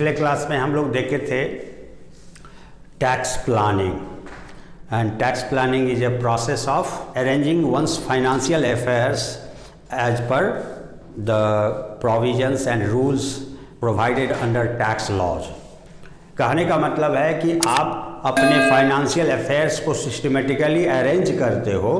पिछले क्लास में हम लोग देखे थे tax planning, and tax planning is a process of arranging one's financial affairs as per the provisions and rules provided under tax laws. कहने का मतलब है कि आप अपने फाइनेंशियल अफेयर्स को सिस्टमेटिकली अरेंज करते हो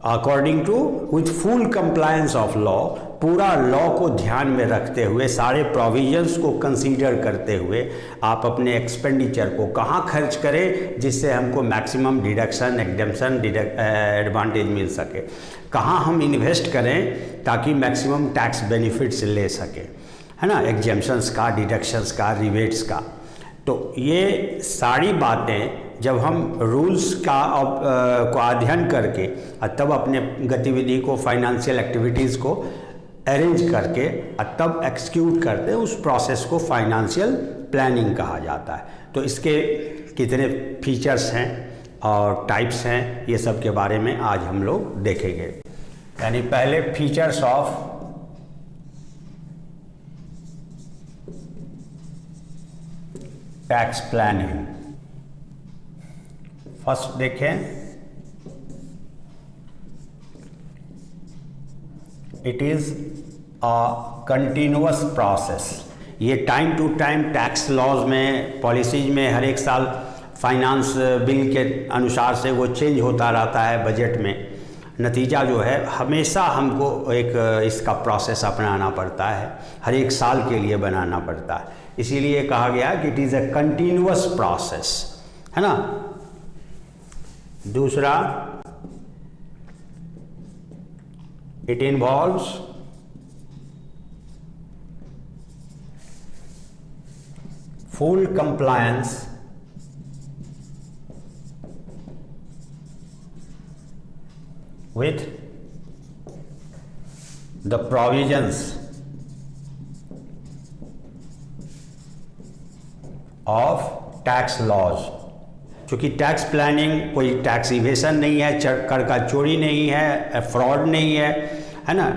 according to with full compliance of law, पूरा लॉ को ध्यान में रखते हुए, सारे प्रोविजंस को कंसीडर करते हुए आप अपने एक्सपेंडिचर को कहाँ खर्च करें जिससे हमको मैक्सिमम डिडक्शन, एग्जम्पशन, एडवांटेज मिल सके, कहाँ हम इन्वेस्ट करें ताकि मैक्सिमम टैक्स बेनिफिट्स ले सके, है ना, एग्जम्पशंस का, डिडक्शंस का, रिबेट्स का। तो ये सारी बातें जब हम रूल्स का को अध्ययन करके तब अपने गतिविधि को, फाइनेंशियल एक्टिविटीज़ को अरेंज करके तब एक्सिक्यूट करते हैं, उस प्रोसेस को फाइनेंशियल प्लानिंग कहा जाता है। तो इसके कितने फीचर्स हैं और टाइप्स हैं, ये सब के बारे में आज हम लोग देखेंगे। यानी पहले features of tax planning. First देखें, it is a continuous process. ये time to time tax laws में, पॉलिसीज में हर एक साल फाइनेंस बिल के अनुसार से वो चेंज होता रहता है बजट में। नतीजा जो है हमेशा हमको एक इसका प्रोसेस अपनाना पड़ता है, हर एक साल के लिए बनाना पड़ता है। इसीलिए कहा गया कि it is a continuous process, है ना। दूसरा, it involves full compliance with the provisions of tax laws। क्योंकि टैक्स प्लानिंग कोई टैक्स इवेशन नहीं है, कर का चोरी नहीं है, फ्रॉड नहीं है ना,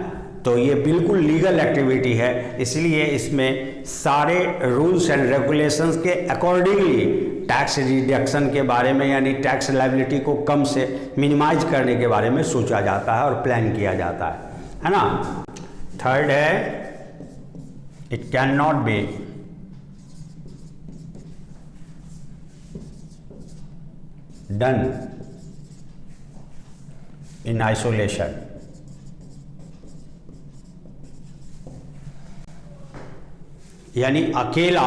तो ये बिल्कुल लीगल एक्टिविटी है। इसलिए इसमें सारे रूल्स एंड रेगुलेशंस के अकॉर्डिंगली टैक्स रिडक्शन के बारे में, यानी टैक्स लायबिलिटी को कम से मिनिमाइज करने के बारे में सोचा जाता है और प्लान किया जाता है ना। थर्ड है, it can not be done in isolation. यानी अकेला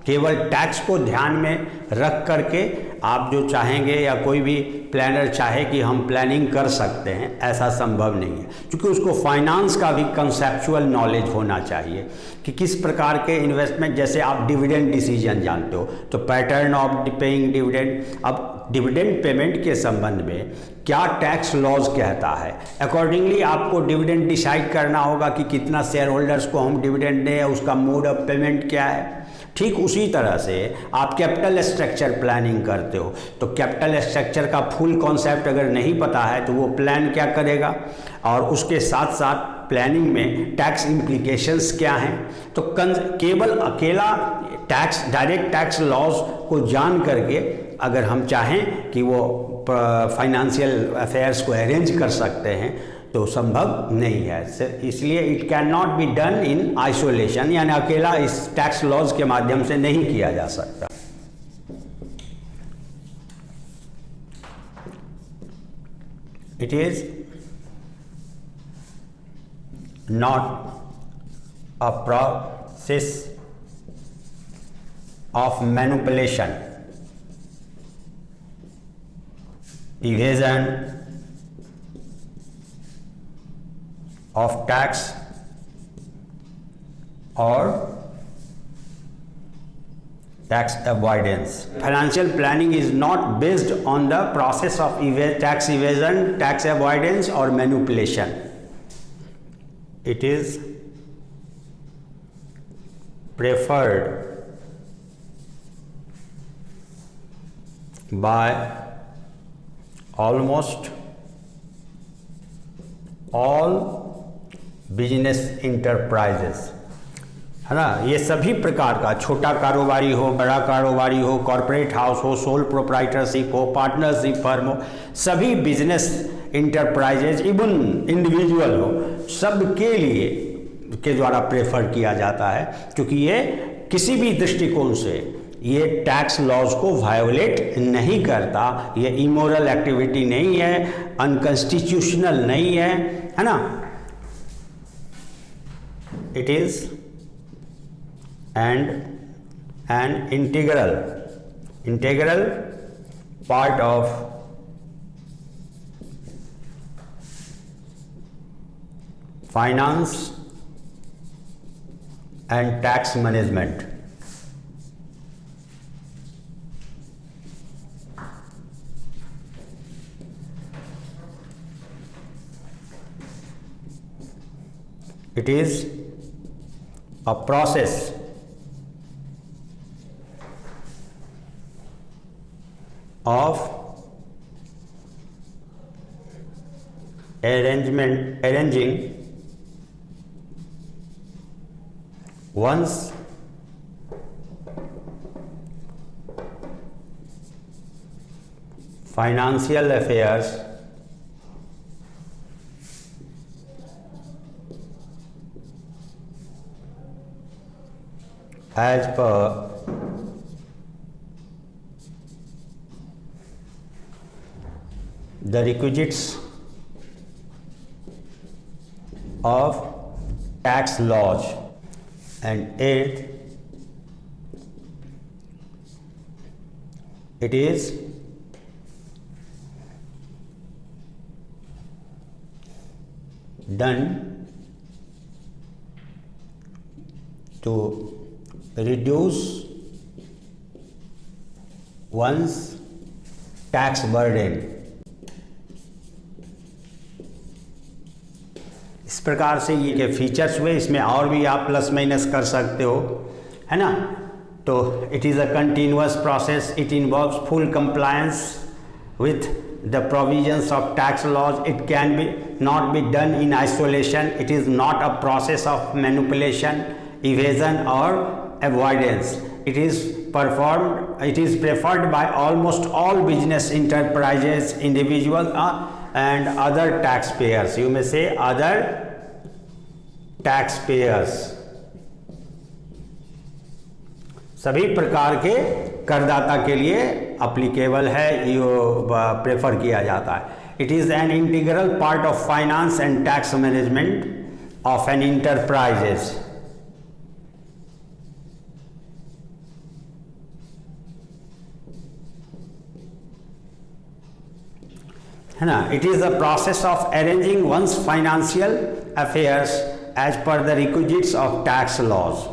केवल टैक्स को ध्यान में रख करके आप जो चाहेंगे या कोई भी प्लानर चाहे कि हम प्लानिंग कर सकते हैं, ऐसा संभव नहीं है। क्योंकि उसको फाइनेंस का भी कंसेप्चुअल नॉलेज होना चाहिए कि किस प्रकार के इन्वेस्टमेंट, जैसे आप डिविडेंड डिसीजन जानते हो तो पैटर्न ऑफ पेइंग डिविडेंड। अब डिविडेंड पेमेंट के संबंध में क्या टैक्स लॉज कहता है, अकॉर्डिंगली आपको डिविडेंड डिसाइड करना होगा कि कितना शेयर होल्डर्स को हम डिविडेंड दें, उसका मोड ऑफ पेमेंट क्या है। ठीक उसी तरह से आप कैपिटल स्ट्रक्चर प्लानिंग करते हो तो कैपिटल स्ट्रक्चर का फुल कॉन्सेप्ट अगर नहीं पता है तो वो प्लान क्या करेगा, और उसके साथ साथ प्लानिंग में टैक्स इम्प्लीकेशंस क्या हैं। तो केवल अकेला टैक्स, डायरेक्ट टैक्स लॉज को जान करके अगर हम चाहें कि वो फाइनेंशियल अफेयर्स को अरेंज कर सकते हैं तो संभव नहीं है। इसलिए it can not be done in isolation, यानी अकेला इस टैक्स लॉज के माध्यम से नहीं किया जा सकता। It is not a process of manipulation, evasion of tax or tax avoidance. Financial planning is not based on the process of tax evasion, tax avoidance or manipulation. It is preferred by almost all business enterprises, है ना। ये सभी प्रकार का, छोटा कारोबारी हो, बड़ा कारोबारी हो, कॉरपोरेट हाउस हो, सोल प्रोप्राइटरशिप हो, पार्टनरशिप फर्म हो, सभी बिजनेस इंटरप्राइजेज, इवन इंडिविजुअल हो, सबके लिए के द्वारा प्रेफर किया जाता है, क्योंकि ये किसी भी दृष्टिकोण से ये टैक्स लॉज को वायोलेट नहीं करता, ये इमोरल एक्टिविटी नहीं है, अनकॉन्स्टिट्यूशनल नहीं है ना। It is an integral part of finance and tax management. It is a process of arranging one's financial affairs as per the requisites of tax laws, and it is done to reduce one's tax burden. इस प्रकार से ये के features हुए, इसमें और भी आप प्लस माइनस कर सकते हो, है ना। तो it is a continuous process, it involves full compliance with the provisions of tax laws, it can be not be done in isolation, it is not a process of manipulation, evasion और avoidance. It is preferred by almost all business enterprises, individual and other taxpayers. You may say other taxpayers. सभी प्रकार के करदाता के लिए applicable है, ये prefer किया जाता है. It is an integral part of finance and tax management of an enterprises. है ना. It is the process of arranging one's financial affairs as per the requisites of tax laws.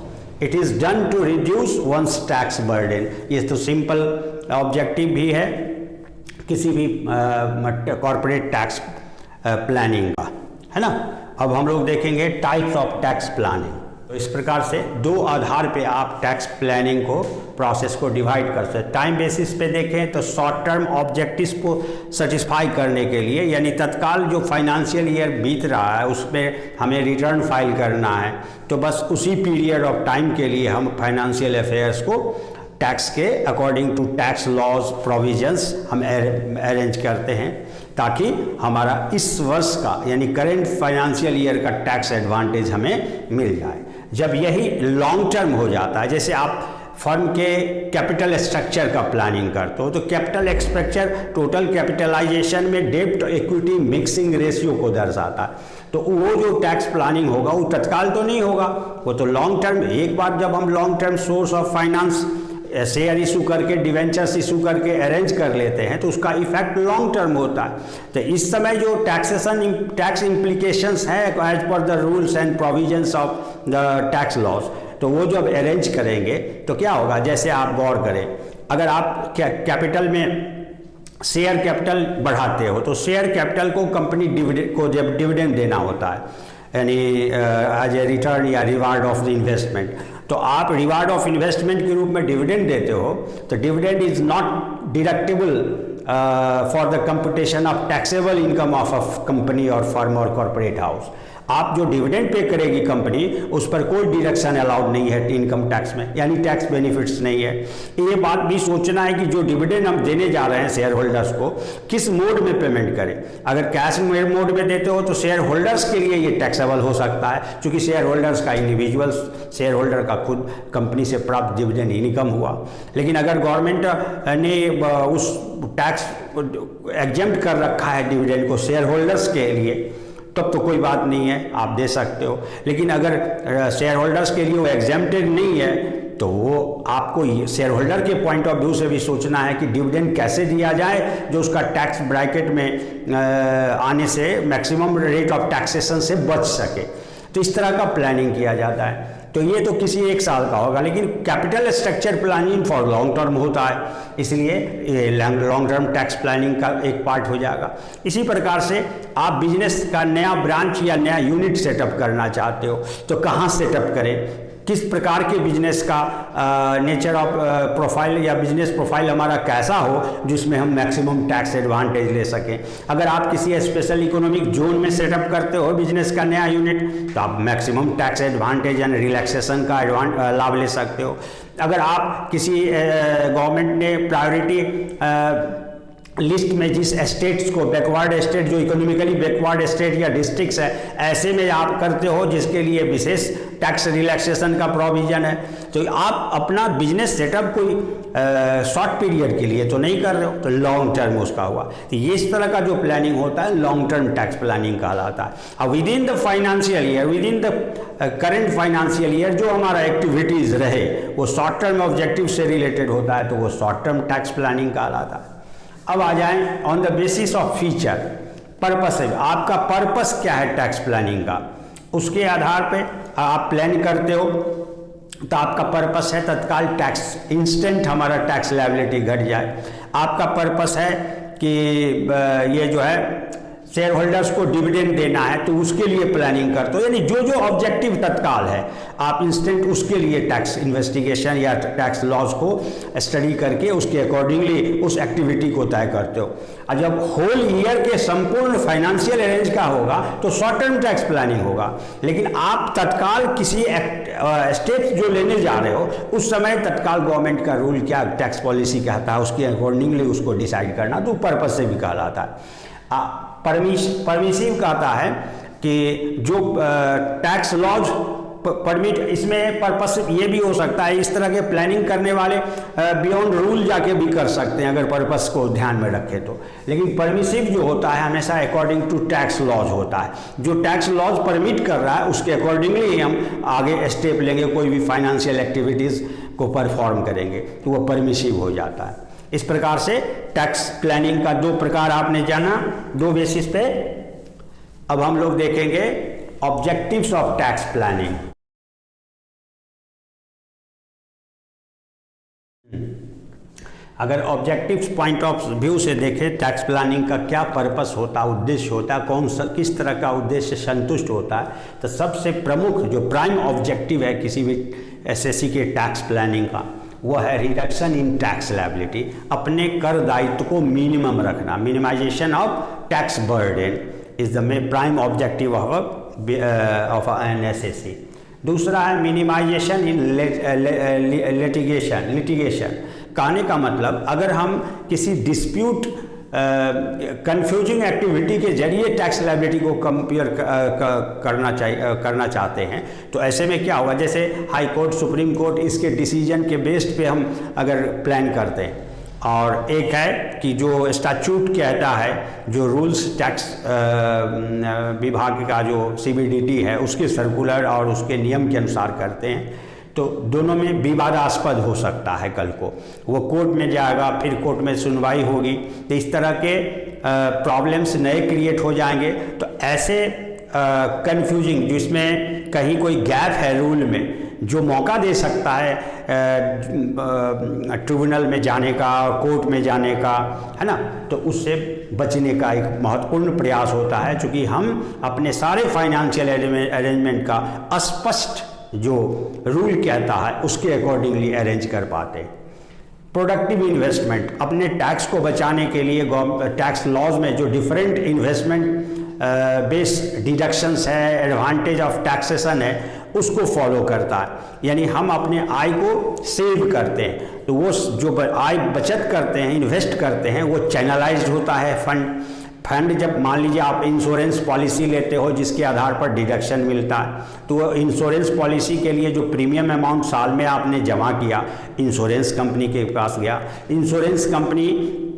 It is done to reduce one's tax burden. ये तो simple objective भी है किसी भी corporate tax planning का, है ना. अब हम लोग देखेंगे टाइप्स ऑफ टैक्स प्लानिंग. तो इस प्रकार से दो आधार पे आप टैक्स प्लानिंग को प्रोसेस को डिवाइड कर सकते हैं. टाइम बेसिस पे देखें तो शॉर्ट टर्म ऑब्जेक्टिव्स को सेटिस्फाई करने के लिए, यानी तत्काल जो फाइनेंशियल ईयर बीत रहा है उसमें हमें रिटर्न फाइल करना है, तो बस उसी पीरियड ऑफ टाइम के लिए हम फाइनेंशियल अफेयर्स को टैक्स के according to tax laws provisions हम अरेंज करते हैं, ताकि हमारा इस वर्ष का यानी करेंट फाइनेंशियल ईयर का टैक्स एडवांटेज हमें मिल जाए. जब यही लॉन्ग टर्म हो जाता है, जैसे आप फर्म के कैपिटल स्ट्रक्चर का प्लानिंग करते हो, तो कैपिटल स्ट्रक्चर टोटल कैपिटलाइजेशन में डेब्ट इक्विटी मिक्सिंग रेशियो को दर्शाता है. तो वो जो टैक्स प्लानिंग होगा वो तत्काल तो नहीं होगा, वो तो लॉन्ग टर्म. एक बार जब हम long term source of finance share issue करके, डिवेंचर्स इशू करके अरेंज कर लेते हैं, तो उसका इफेक्ट लॉन्ग टर्म होता है. तो इस समय जो टैक्स इम्प्लीकेशंस है as per the rules and provisions of the tax laws, तो वो जब अरेंज करेंगे तो क्या होगा. जैसे आप गौर करें, अगर आप कैपिटल में शेयर कैपिटल बढ़ाते हो, तो शेयर कैपिटल को कंपनी को जब डिविडेंड देना होता है, यानी एज ए रिटर्न या रिवार्ड ऑफ द इन्वेस्टमेंट, तो आप रिवार्ड ऑफ इन्वेस्टमेंट के रूप में डिविडेंड देते हो, तो dividend is not deductible for the computation of taxable income of a company और फर्म और कॉर्पोरेट हाउस. आप जो डिविडेंड पे करेगी कंपनी उस पर कोई डिडक्शन अलाउड नहीं है इनकम टैक्स में, यानी टैक्स बेनिफिट्स नहीं है। ये बात भी सोचना है कि जो डिविडेंड हम देने जा रहे हैं शेयर होल्डर्स को किस मोड में पेमेंट करें। अगर कैश मोड में देते हो तो शेयर होल्डर्स के लिए ये टैक्सेबल हो सकता है, क्योंकि शेयर होल्डर्स का इंडिविजुअल शेयर होल्डर का खुद कंपनी से प्राप्त डिविडेंड इनकम हुआ। लेकिन अगर गवर्नमेंट ने उस टैक्स एग्जेम्प्ट कर रखा है डिविडेंड को शेयर होल्डर्स के लिए, तब तो कोई बात नहीं है, आप दे सकते हो। लेकिन अगर शेयर होल्डर्स के लिए वो एग्जेम्प्टेड नहीं है तो वो आपको शेयर होल्डर के पॉइंट ऑफ व्यू से भी सोचना है कि डिविडेंड कैसे दिया जाए जो उसका टैक्स ब्रैकेट में आने से मैक्सिमम रेट ऑफ टैक्सेशन से बच सके। तो इस तरह का प्लानिंग किया जाता है। तो ये तो किसी एक साल का होगा, लेकिन capital structure planning for long term होता है, इसलिए ये लॉन्ग टर्म टैक्स प्लानिंग का एक पार्ट हो जाएगा। इसी प्रकार से आप बिजनेस का नया ब्रांच या नया यूनिट सेटअप करना चाहते हो तो कहाँ सेटअप करें, किस प्रकार के बिजनेस का नेचर ऑफ प्रोफाइल या बिजनेस प्रोफाइल हमारा कैसा हो जिसमें हम मैक्सिमम टैक्स एडवांटेज ले सकें। अगर आप किसी स्पेशल इकोनॉमिक जोन में सेटअप करते हो बिजनेस का नया यूनिट तो आप maximum tax advantage and relaxation का लाभ ले सकते हो। अगर आप किसी गवर्नमेंट ने प्रायोरिटी लिस्ट में जिस स्टेट्स को बैकवर्ड स्टेट जो इकोनॉमिकली बैकवर्ड स्टेट या डिस्ट्रिक्ट्स है ऐसे में आप करते हो जिसके लिए विशेष टैक्स रिलैक्सेशन का प्रोविजन है, तो आप अपना बिजनेस सेटअप कोई शॉर्ट पीरियड के लिए तो नहीं कर रहे हो, तो लॉन्ग टर्म उसका हुआ। तो ये इस तरह का जो प्लानिंग होता है लॉन्ग टर्म टैक्स प्लानिंग कहलाता है। अब with in the financial year, with in the current financial year जो हमारा एक्टिविटीज़ रहे वो शॉर्ट टर्म ऑब्जेक्टिव से रिलेटेड होता है, तो वो शॉर्ट टर्म टैक्स प्लानिंग कहलाता है। अब आ जाएं on the basis of feature, purpose है, आपका पर्पस क्या है टैक्स प्लानिंग का, उसके आधार पे आप प्लान करते हो तो आपका पर्पस है तत्काल टैक्स इंस्टेंट हमारा टैक्स लायबिलिटी घट जाए। आपका पर्पस है कि ये जो है शेयर होल्डर्स को डिविडेंड देना है तो उसके लिए प्लानिंग करते हो, यानी जो जो ऑब्जेक्टिव तत्काल है आप इंस्टेंट उसके लिए टैक्स इन्वेस्टिगेशन या टैक्स लॉज को स्टडी करके उसके अकॉर्डिंगली उस एक्टिविटी को तय करते हो। और जब होल ईयर के संपूर्ण फाइनेंशियल अरेंज का होगा तो शॉर्ट टर्म टैक्स प्लानिंग होगा। लेकिन आप तत्काल किसी स्टेप्स जो लेने जा रहे हो उस समय तत्काल गवर्नमेंट का रूल क्या टैक्स पॉलिसी कहता है उसके अकॉर्डिंगली उसको डिसाइड करना, तो पर्पस से भी कहलाता है। परमिसिव कहता है कि जो टैक्स लॉज परमिट, इसमें पर्पस ये भी हो सकता है, इस तरह के प्लानिंग करने वाले बियॉन्ड रूल जाके भी कर सकते हैं अगर पर्पस को ध्यान में रखें तो। लेकिन परमिसिव जो होता है हमेशा अकॉर्डिंग टू टैक्स लॉज होता है, जो टैक्स लॉज परमिट कर रहा है उसके अकॉर्डिंगली ही हम आगे स्टेप लेंगे, कोई भी फाइनेंशियल एक्टिविटीज़ को परफॉर्म करेंगे तो वो परमिसिव हो जाता है। इस प्रकार से टैक्स प्लानिंग का दो प्रकार आपने जाना, दो बेसिस पे। अब हम लोग देखेंगे ऑब्जेक्टिव्स ऑफ टैक्स प्लानिंग। अगर ऑब्जेक्टिव्स पॉइंट ऑफ व्यू से देखें टैक्स प्लानिंग का क्या पर्पस होता है, उद्देश्य होता है, कौन सा किस तरह का उद्देश्य संतुष्ट होता है, तो सबसे प्रमुख जो प्राइम ऑब्जेक्टिव है किसी भी एसएससी के टैक्स प्लानिंग का वो है रिडक्शन इन टैक्स लायबिलिटी, अपने कर दायित्व को मिनिमम रखना, minimisation of tax burden is the prime objective of an SSC. दूसरा है मिनिमाइजेशन इन लिटिगेशन। कहने का मतलब अगर हम किसी डिस्प्यूट कंफ्यूजिंग एक्टिविटी के जरिए टैक्स लायबिलिटी को कंपेयर करना चाहते हैं तो ऐसे में क्या होगा, जैसे हाई कोर्ट सुप्रीम कोर्ट इसके डिसीजन के बेस्ड पे हम अगर प्लान करते हैं, और एक है कि जो स्टैट्यूट कहता है जो रूल्स टैक्स विभाग का जो CBDT है उसके सर्कुलर और उसके नियम के अनुसार करते हैं, तो दोनों में विवादास्पद हो सकता है। कल को वो कोर्ट में जाएगा, फिर कोर्ट में सुनवाई होगी, तो इस तरह के प्रॉब्लम्स नए क्रिएट हो जाएंगे। तो ऐसे कंफ्यूजिंग जिसमें कहीं कोई गैप है रूल में जो मौका दे सकता है ट्रिब्यूनल में जाने का और कोर्ट में जाने का, है ना, तो उससे बचने का एक महत्वपूर्ण प्रयास होता है, क्योंकि हम अपने सारे फाइनेंशियल अरेंजमेंट का स्पष्ट जो रूल कहता है उसके अकॉर्डिंगली अरेंज कर पाते हैं। प्रोडक्टिव इन्वेस्टमेंट, अपने टैक्स को बचाने के लिए टैक्स लॉज में जो डिफरेंट इन्वेस्टमेंट बेस्ड डिडक्शंस है, एडवांटेज ऑफ टैक्सेशन है, उसको फॉलो करता है। यानी हम अपने आय को सेव करते हैं, तो वो जो आय बचत करते हैं, इन्वेस्ट करते हैं, वो चैनलाइज्ड होता है फंड जब मान लीजिए आप इंश्योरेंस पॉलिसी लेते हो जिसके आधार पर डिडक्शन मिलता है, तो वो इंश्योरेंस पॉलिसी के लिए जो प्रीमियम अमाउंट साल में आपने जमा किया, इंश्योरेंस कंपनी के पास गया, इंश्योरेंस कंपनी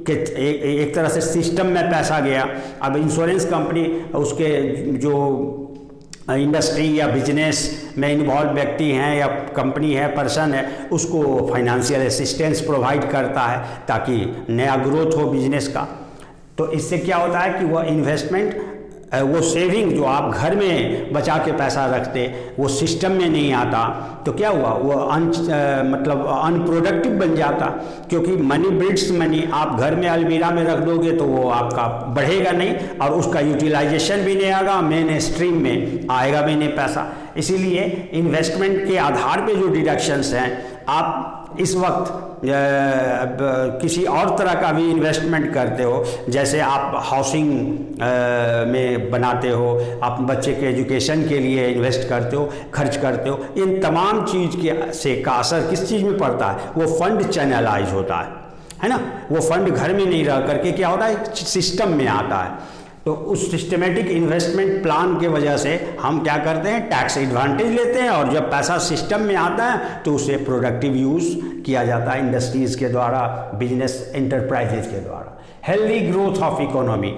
के एक तरह से सिस्टम में पैसा गया। अब इंश्योरेंस कंपनी उसके जो इंडस्ट्री या बिजनेस में इन्वॉल्व व्यक्ति हैं या कंपनी है, पर्सन है, उसको फाइनेंशियल असिस्टेंस प्रोवाइड करता है ताकि नया ग्रोथ हो बिजनेस का। तो इससे क्या होता है कि वह इन्वेस्टमेंट, वो सेविंग जो आप घर में बचा के पैसा रखते, वो सिस्टम में नहीं आता, तो क्या हुआ, वो मतलब अनप्रोडक्टिव बन जाता, क्योंकि मनी बिल्ड्स मनी। आप घर में अलमीरा में रख दोगे तो वो आपका बढ़ेगा नहीं और उसका यूटिलाइजेशन भी नहीं आएगा, मेन स्ट्रीम में आएगा भी नहीं पैसा। इसीलिए इन्वेस्टमेंट के आधार पे जो डिडक्शंस हैं, आप इस वक्त किसी और तरह का भी इन्वेस्टमेंट करते हो, जैसे आप हाउसिंग में बनाते हो, आप बच्चे के एजुकेशन के लिए इन्वेस्ट करते हो, खर्च करते हो, इन तमाम चीज़ के का असर किस चीज़ में पड़ता है, वो फंड चैनलाइज होता है ना। वो फंड घर में नहीं रह करके क्या होता है, सिस्टम में आता है। तो उस सिस्टमेटिक इन्वेस्टमेंट प्लान के वजह से हम क्या करते हैं, टैक्स एडवांटेज लेते हैं, और जब पैसा सिस्टम में आता है तो उसे प्रोडक्टिव यूज़ किया जाता है इंडस्ट्रीज़ के द्वारा, बिजनेस एंटरप्राइजेज के द्वारा। हेल्दी ग्रोथ ऑफ इकोनॉमी,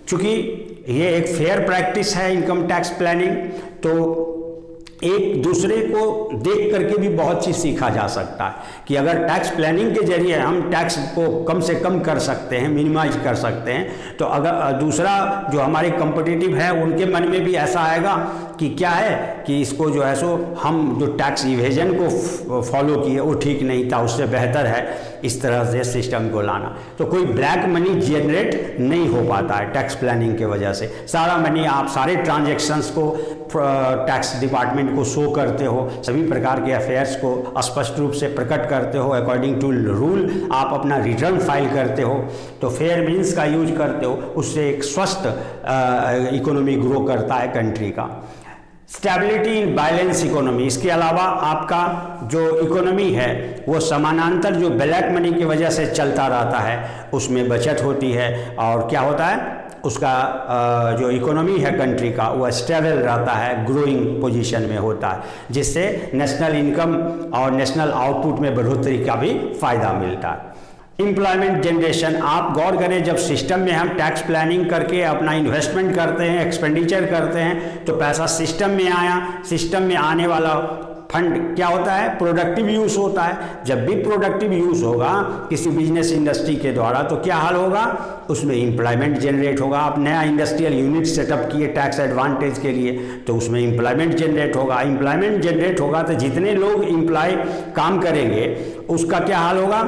चूँकि ये एक फेयर प्रैक्टिस है इनकम टैक्स प्लानिंग, तो एक दूसरे को देख करके भी बहुत चीज़ सीखा जा सकता है कि अगर टैक्स प्लानिंग के जरिए हम टैक्स को कम से कम कर सकते हैं, मिनिमाइज कर सकते हैं, तो अगर दूसरा जो हमारे कॉम्पिटिटिव है उनके मन में भी ऐसा आएगा कि क्या है कि इसको जो है सो हम जो टैक्स इवेजन को फॉलो किए वो ठीक नहीं था, उससे बेहतर है इस तरह से सिस्टम को लाना। तो कोई ब्लैक मनी जनरेट नहीं हो पाता है टैक्स प्लानिंग के वजह से। सारा मनी, आप सारे ट्रांजैक्शंस को टैक्स डिपार्टमेंट को शो करते हो, सभी प्रकार के अफेयर्स को स्पष्ट रूप से प्रकट करते हो, अकॉर्डिंग टू रूल आप अपना रिटर्न फाइल करते हो, तो फेयर मीन्स का यूज करते हो, उससे एक स्वस्थ इकोनॉमी ग्रो करता है कंट्री का। स्टेबिलिटी इन बैलेंस इकोनॉमी, इसके अलावा आपका जो इकोनॉमी है वो समानांतर जो ब्लैक मनी की वजह से चलता रहता है, उसमें बचत होती है, और क्या होता है उसका जो इकोनॉमी है कंट्री का वो स्टेबल रहता है, ग्रोइंग पोजीशन में होता है, जिससे नेशनल इनकम और नेशनल आउटपुट में बढ़ोतरी का भी फायदा मिलता है। एम्प्लॉयमेंट जनरेशन, आप गौर करें, जब सिस्टम में हम टैक्स प्लानिंग करके अपना इन्वेस्टमेंट करते हैं, एक्सपेंडिचर करते हैं, तो पैसा सिस्टम में आया, सिस्टम में आने वाला फंड क्या होता है, प्रोडक्टिव यूज़ होता है। जब भी प्रोडक्टिव यूज़ होगा किसी बिजनेस इंडस्ट्री के द्वारा, तो क्या हाल होगा, उसमें एम्प्लॉयमेंट जनरेट होगा। आप नया इंडस्ट्रियल यूनिट सेटअप किए टैक्स एडवांटेज के लिए, तो उसमें एम्प्लॉयमेंट जनरेट होगा। एम्प्लॉयमेंट जनरेट होगा तो जितने लोग एम्प्लॉय काम करेंगे उसका क्या हाल होगा,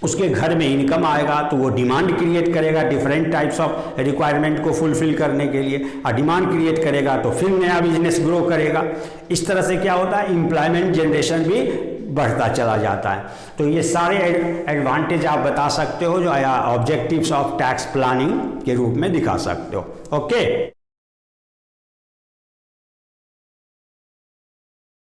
उसके घर में इनकम आएगा, तो वो डिमांड क्रिएट करेगा डिफरेंट टाइप्स ऑफ रिक्वायरमेंट को फुलफिल करने के लिए, और डिमांड क्रिएट करेगा तो फिर नया बिजनेस ग्रो करेगा। इस तरह से क्या होता है, एम्प्लॉयमेंट जनरेशन भी बढ़ता चला जाता है। तो ये सारे एडवांटेज आप बता सकते हो जो ऑब्जेक्टिव्स ऑफ टैक्स प्लानिंग के रूप में दिखा सकते हो। ओके।